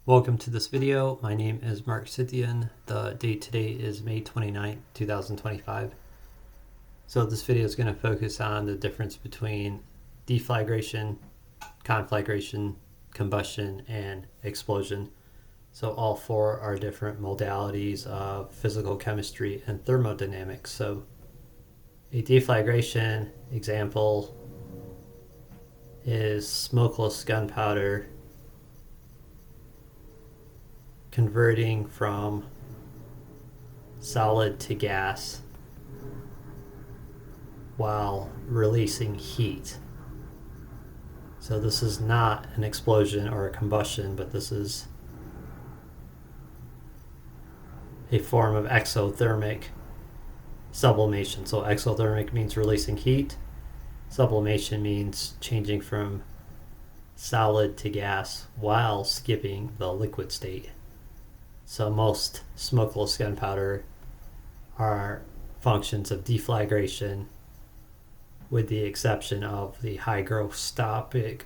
Welcome to this video. My name is Mark Scythian. The date today is May 29th, 2025. So this video is going to focus on the difference between deflagration, conflagration, combustion, and explosion. So all four are different modalities of physical chemistry and thermodynamics. So a deflagration example is smokeless gunpowder converting from solid to gas while releasing heat. So this is not an explosion or a combustion, but this is a form of exothermic sublimation. So exothermic means releasing heat. Sublimation means changing from solid to gas while skipping the liquid state. So most smokeless gunpowder are functions of deflagration, with the exception of the hygroscopic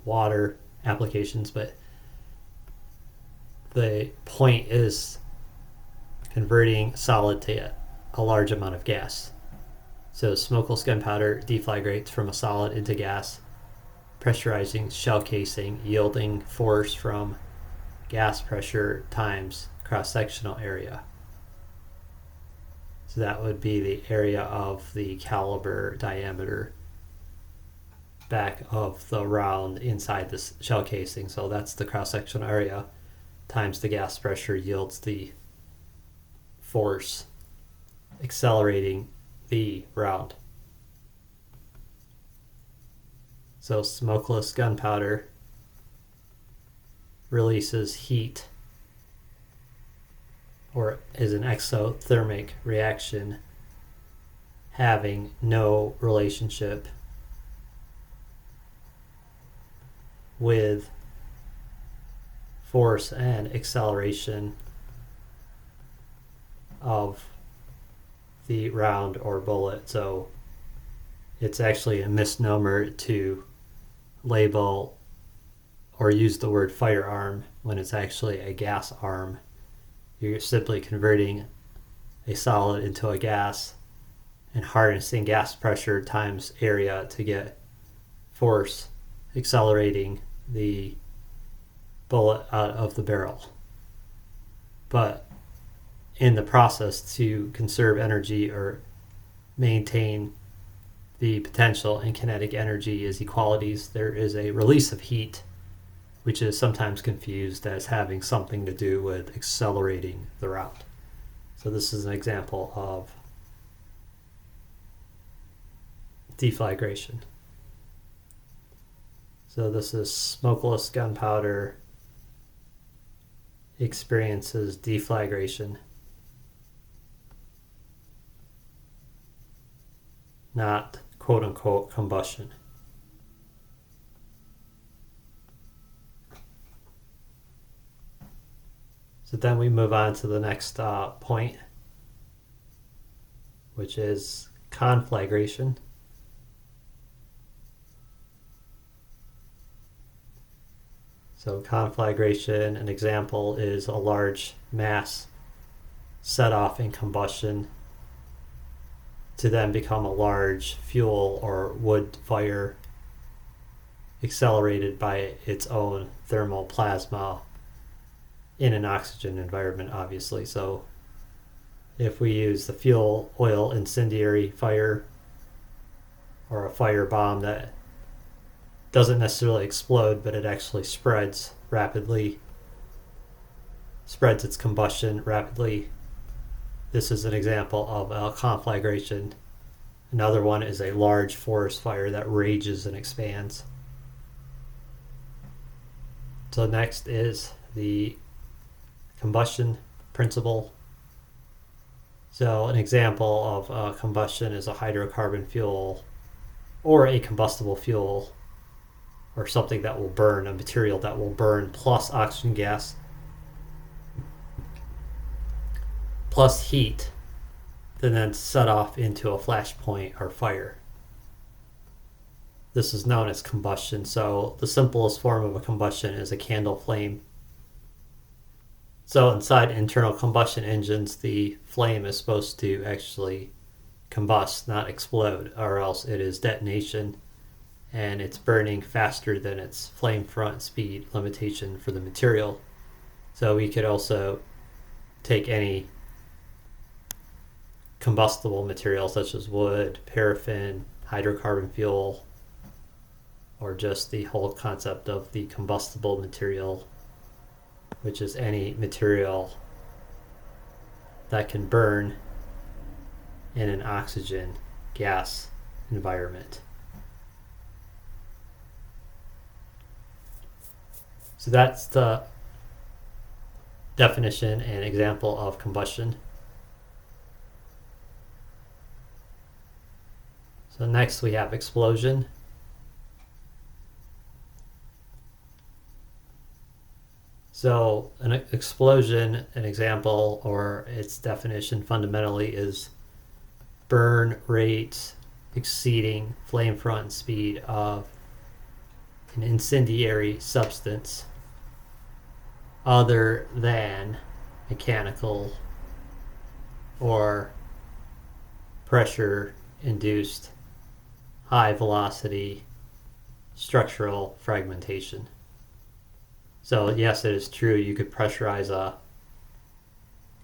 water applications. But the point is converting solid to a large amount of gas. So smokeless gunpowder deflagrates from a solid into gas, pressurizing shell casing, yielding force from gas pressure times cross-sectional area. So that would be the area of the caliber diameter back of the round inside the shell casing. So that's the cross-sectional area times the gas pressure yields the force accelerating the round. So smokeless gunpowder releases heat, or is an exothermic reaction having no relationship with force and acceleration of the round or bullet. So it's actually a misnomer to label or use the word firearm when it's actually a gas arm. You're simply converting a solid into a gas and harnessing gas pressure times area to get force accelerating the bullet out of the barrel. But in the process, to conserve energy or maintain the potential and kinetic energy as equalities, there is a release of heat, which is sometimes confused as having something to do with accelerating the round. So this is an example of deflagration. So this is smokeless gunpowder experiences deflagration, not quote-unquote combustion. So then we move on to the next point, which is conflagration. So conflagration, an example, is a large mass set off in combustion to then become a large fuel or wood fire accelerated by its own thermal plasma in an oxygen environment, obviously. So if we use the fuel oil incendiary fire or a fire bomb that doesn't necessarily explode, but it actually spreads its combustion rapidly, this is an example of a conflagration. Another one is a large forest fire that rages and expands. So next is the combustion principle. So an example of combustion is a hydrocarbon fuel or a combustible fuel, or something that will burn, a material that will burn plus oxygen gas plus heat, then set off into a flash point or fire. this is known as combustion. So the simplest form of a combustion is a candle flame. So inside internal combustion engines, the flame is supposed to actually combust, not explode, or else it is detonation, and it's burning faster than its flame front speed limitation for the material. So we could also take any combustible material such as wood, paraffin, hydrocarbon fuel, or just the whole concept of the combustible material, which is any material that can burn in an oxygen gas environment. So that's the definition and example of combustion. So next we have explosion. So an explosion, an example or its definition fundamentally is burn rate exceeding flame front speed of an incendiary substance other than mechanical or pressure induced high velocity structural fragmentation. So yes, it is true you could pressurize a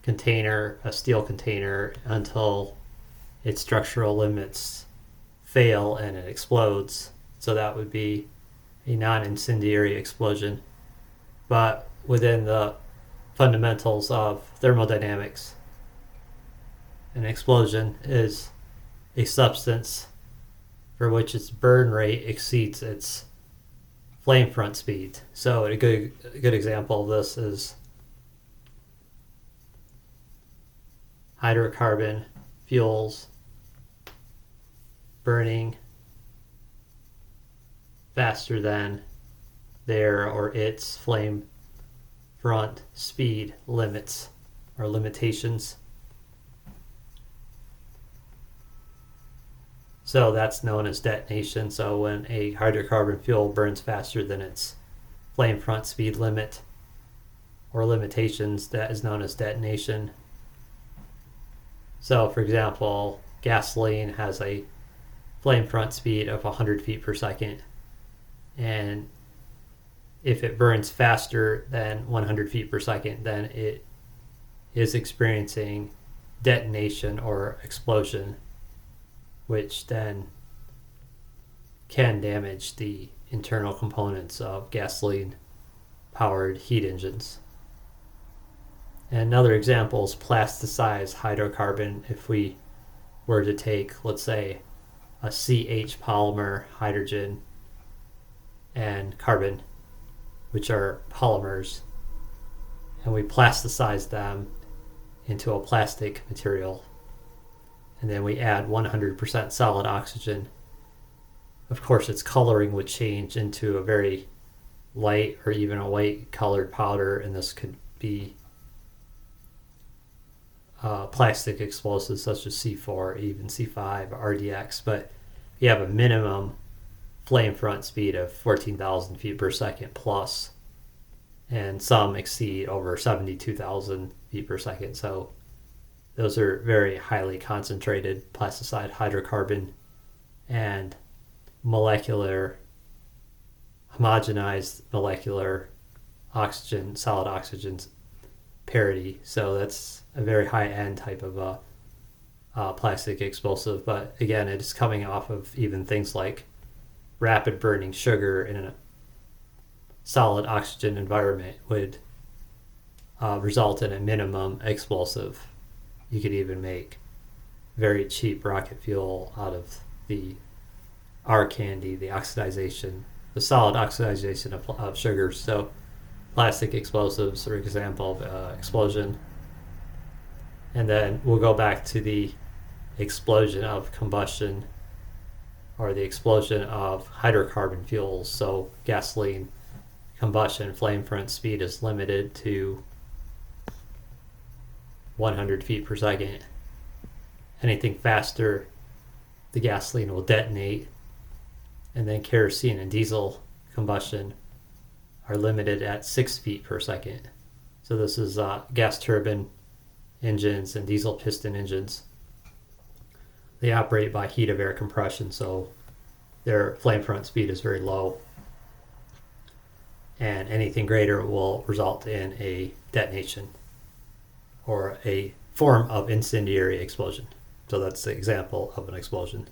container, a steel container, until its structural limits fail and it explodes. So that would be a non-incendiary explosion. But within the fundamentals of thermodynamics, an explosion is a substance for which its burn rate exceeds its flame front speed. So a good example of this is hydrocarbon fuels burning faster than their or its flame front speed limits or limitations. So that's known as detonation. So when a hydrocarbon fuel burns faster than its flame front speed limit or limitations, that is known as detonation. So for example, gasoline has a flame front speed of 100 feet per second, and if it burns faster than 100 feet per second, then it is experiencing detonation or explosion, which then can damage the internal components of gasoline powered heat engines. And another example is plasticized hydrocarbon. If we were to take, let's say, a CH polymer, hydrogen and carbon, which are polymers, and we plasticize them into a plastic material, and then we add 100% solid oxygen. Of course, its coloring would change into a very light or even a white colored powder, and this could be plastic explosives such as C4, even C5, RDX. But you have a minimum flame front speed of 14,000 feet per second plus, and some exceed over 72,000 feet per second. So those are very highly concentrated plasticized hydrocarbon and molecular, homogenized molecular oxygen, solid oxygen parity. So that's a very high-end type of plastic explosive. But again, it is coming off of even things like rapid burning sugar in a solid oxygen environment would result in a minimum explosive. You could even make very cheap rocket fuel out of the R candy, the oxidization, the solid oxidization of sugars. So plastic explosives are an example of explosion. And then we'll go back to the explosion of combustion, or the explosion of hydrocarbon fuels. So gasoline combustion flame front speed is limited to 100 feet per second. Anything faster, the gasoline will detonate, And then kerosene and diesel combustion are limited at 6 feet per second. So this is gas turbine engines and diesel piston engines. They operate by heat of air compression, so their flame front speed is very low. And anything greater will result in a detonation or a form of incendiary explosion. So that's the example of an explosion.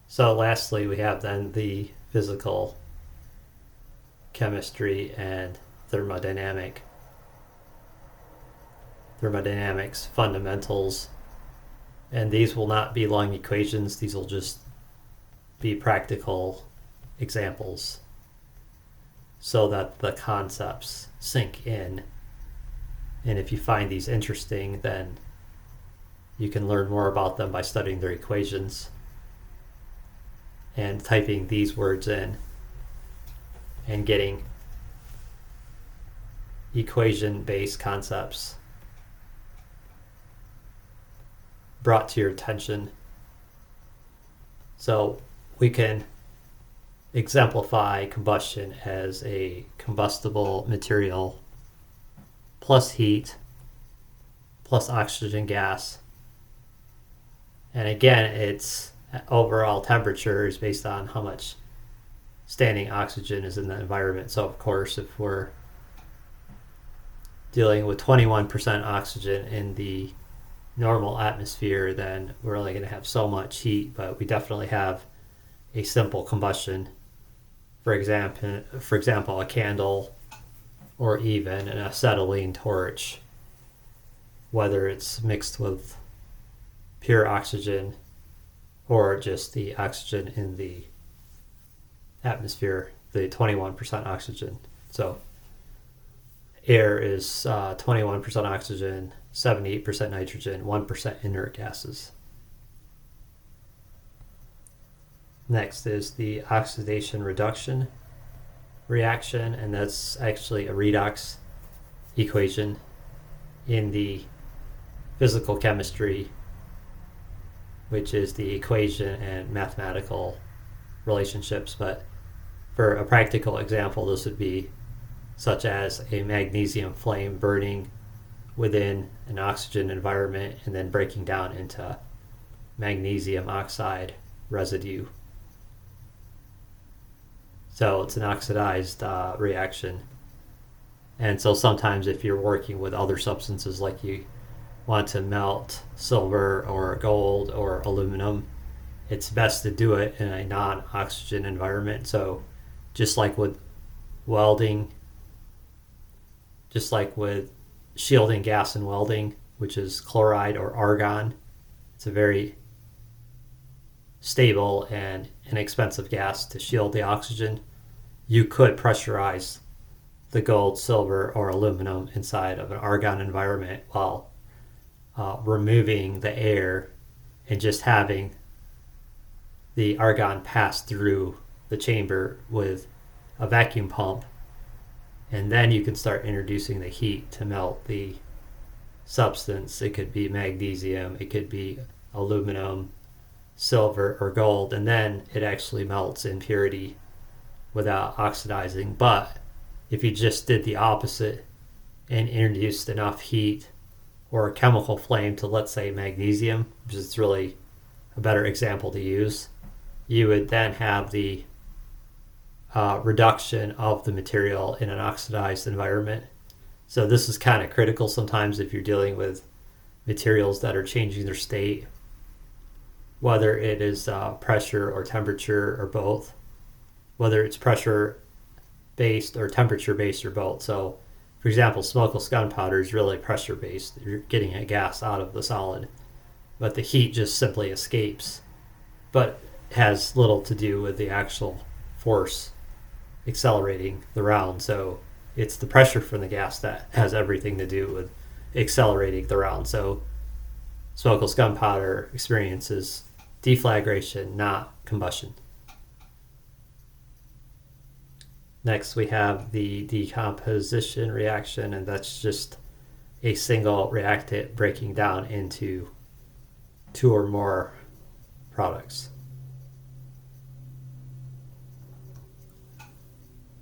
So lastly, we have then the physical chemistry and thermodynamics fundamentals. And these will not be long equations. These will just be practical examples so that the concepts sink in. And if you find these interesting, then you can learn more about them by studying their equations and typing these words in and getting equation-based concepts brought to your attention. So we can exemplify combustion as a combustible material plus heat plus oxygen gas. And again, its overall temperature is based on how much standing oxygen is in the environment. So of course, if we're dealing with 21% oxygen in the normal atmosphere, then we're only going to have so much heat, but we definitely have a simple combustion. For example, a candle or even an acetylene torch, whether it's mixed with pure oxygen or just the oxygen in the atmosphere, the 21% oxygen. So air is 21% oxygen, 78% nitrogen, 1% inert gases. Next is the oxidation reduction reaction, and that's actually a redox equation in the physical chemistry, which is the equation and mathematical relationships. But for a practical example, this would be such as a magnesium flame burning within an oxygen environment and then breaking down into magnesium oxide residue. So it's an oxidized reaction. And so sometimes if you're working with other substances, like you want to melt silver or gold or aluminum, it's best to do it in a non-oxygen environment. So just like with welding, just like with shielding gas and welding, which is chloride or argon, it's a very stable and inexpensive gas to shield the oxygen. You could pressurize the gold, silver, or aluminum inside of an argon environment while removing the air and just having the argon pass through the chamber with a vacuum pump, and then you can start introducing the heat to melt the substance. It could be magnesium, it could be aluminum, silver, or gold, and then it actually melts in purity without oxidizing. But if you just did the opposite and introduced enough heat or a chemical flame to, let's say, magnesium, which is really a better example to use, you would then have the reduction of the material in an oxidized environment. So this is kind of critical sometimes if you're dealing with materials that are changing their state, whether it is pressure or temperature or both, whether it's pressure based or temperature based or both. So for example, smokeless gun powder is really pressure based. You're getting a gas out of the solid, but the heat just simply escapes, but has little to do with the actual force accelerating the round. So it's the pressure from the gas that has everything to do with accelerating the round. So smokeless gun powder experiences deflagration, not combustion. Next, we have the decomposition reaction, and that's just a single reactant breaking down into two or more products.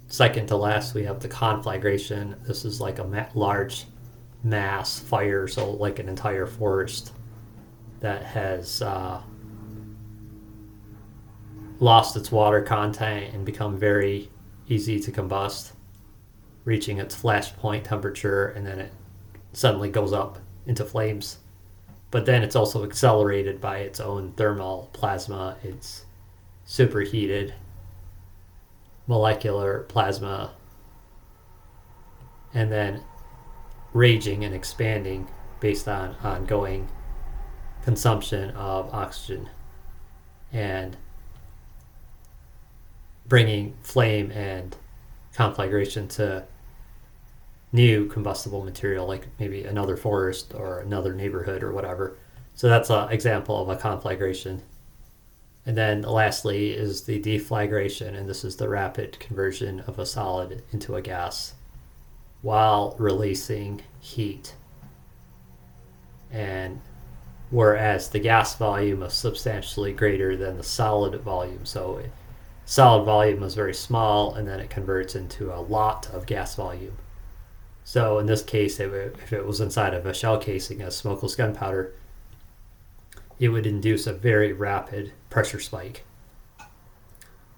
Second to last, we have the conflagration. This is like a large mass fire, so like an entire forest that has lost its water content and become very easy to combust, reaching its flash point temperature, and then it suddenly goes up into flames. But then it's also accelerated by its own thermal plasma. It's superheated molecular plasma, and then raging and expanding based on ongoing consumption of oxygen and bringing flame and conflagration to new combustible material, like maybe another forest or another neighborhood or whatever. So that's an example of a conflagration. And then lastly is the deflagration, and this is the rapid conversion of a solid into a gas while releasing heat. And whereas the gas volume is substantially greater than the solid volume. So solid volume was very small, and then it converts into a lot of gas volume. So in this case, if it was inside of a shell casing, a smokeless gunpowder, it would induce a very rapid pressure spike.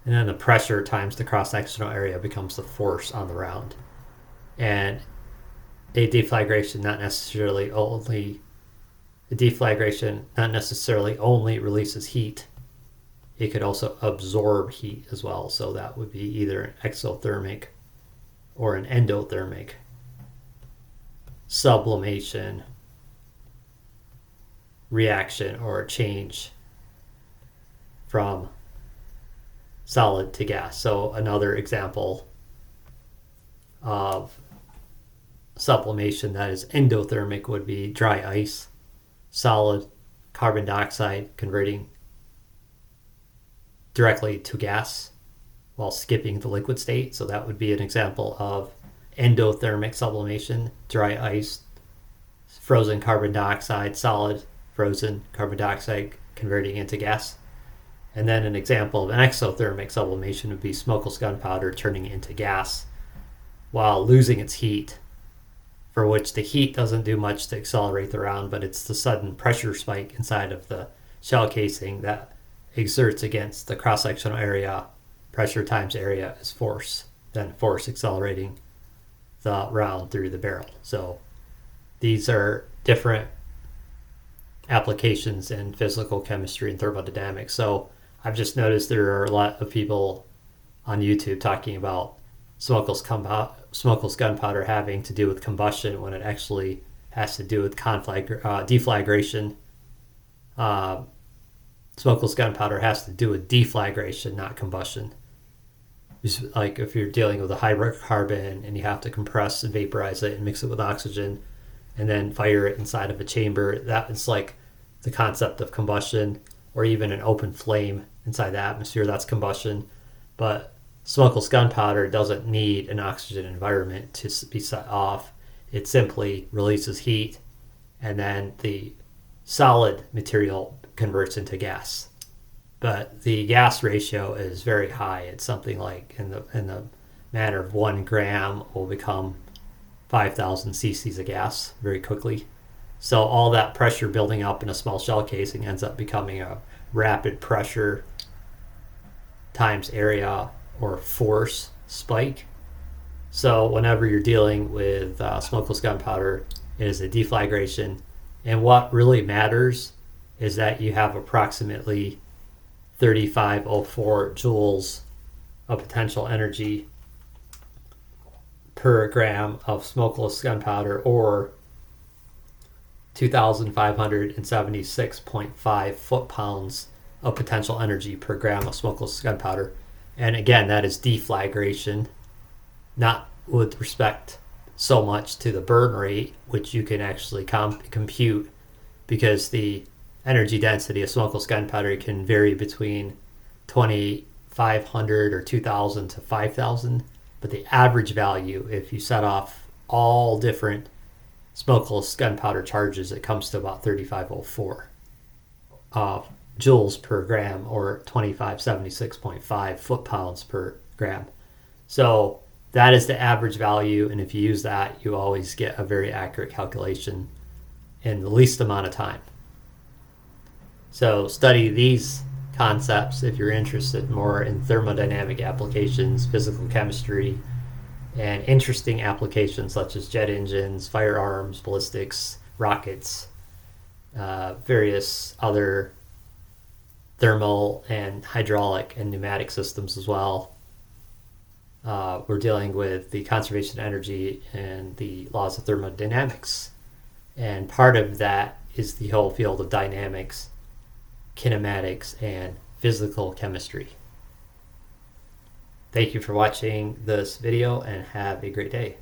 And then the pressure times the cross-sectional area becomes the force on the round. And a deflagration not necessarily only releases heat. It could also absorb heat as well. So that would be either an exothermic or an endothermic sublimation reaction or change from solid to gas. So another example of sublimation that is endothermic would be dry ice, solid carbon dioxide converting directly to gas while skipping the liquid state. So that would be an example of endothermic sublimation: dry ice, frozen carbon dioxide, solid frozen carbon dioxide converting into gas. And then an example of an exothermic sublimation would be smokeless gunpowder turning into gas while losing its heat, for which the heat doesn't do much to accelerate the round, but it's the sudden pressure spike inside of the shell casing that exerts against the cross-sectional area. Pressure times area is force, then force accelerating the round through the barrel. So these are different applications in physical chemistry and thermodynamics. So I've just noticed there are a lot of people on YouTube talking about smokeless gunpowder having to do with combustion when it actually has to do with deflagration. Smokeless gunpowder has to do with deflagration, not combustion. It's like if you're dealing with a hydrocarbon and you have to compress and vaporize it and mix it with oxygen and then fire it inside of a chamber, that is like the concept of combustion. Or even an open flame inside the atmosphere, that's combustion. But smokeless gunpowder doesn't need an oxygen environment to be set off. It simply releases heat, and then the solid material converts into gas. But the gas ratio is very high. It's something like in the matter of 1 gram will become 5,000 cc's of gas very quickly. So all that pressure building up in a small shell casing ends up becoming a rapid pressure times area or force spike. So whenever you're dealing with smokeless gunpowder, it is a deflagration. And what really matters is that you have approximately 3504 joules of potential energy per gram of smokeless gunpowder, or 2,576.5 foot-pounds of potential energy per gram of smokeless gunpowder. And again, that is deflagration, not with respect so much to the burn rate, which you can actually compute, because the energy density of smokeless gunpowder can vary between 2,500 or 2,000 to 5,000. But the average value, if you set off all different smokeless gunpowder charges, it comes to about 3504 joules per gram, or 2576.5 foot-pounds per gram. So that is the average value, and if you use that, you always get a very accurate calculation in the least amount of time. So study these concepts if you're interested more in thermodynamic applications, physical chemistry, and interesting applications such as jet engines, firearms, ballistics, rockets, various other thermal and hydraulic and pneumatic systems as well. We're dealing with the conservation of energy and the laws of thermodynamics. And part of that is the whole field of dynamics, kinematics, and physical chemistry. Thank you for watching this video and have a great day.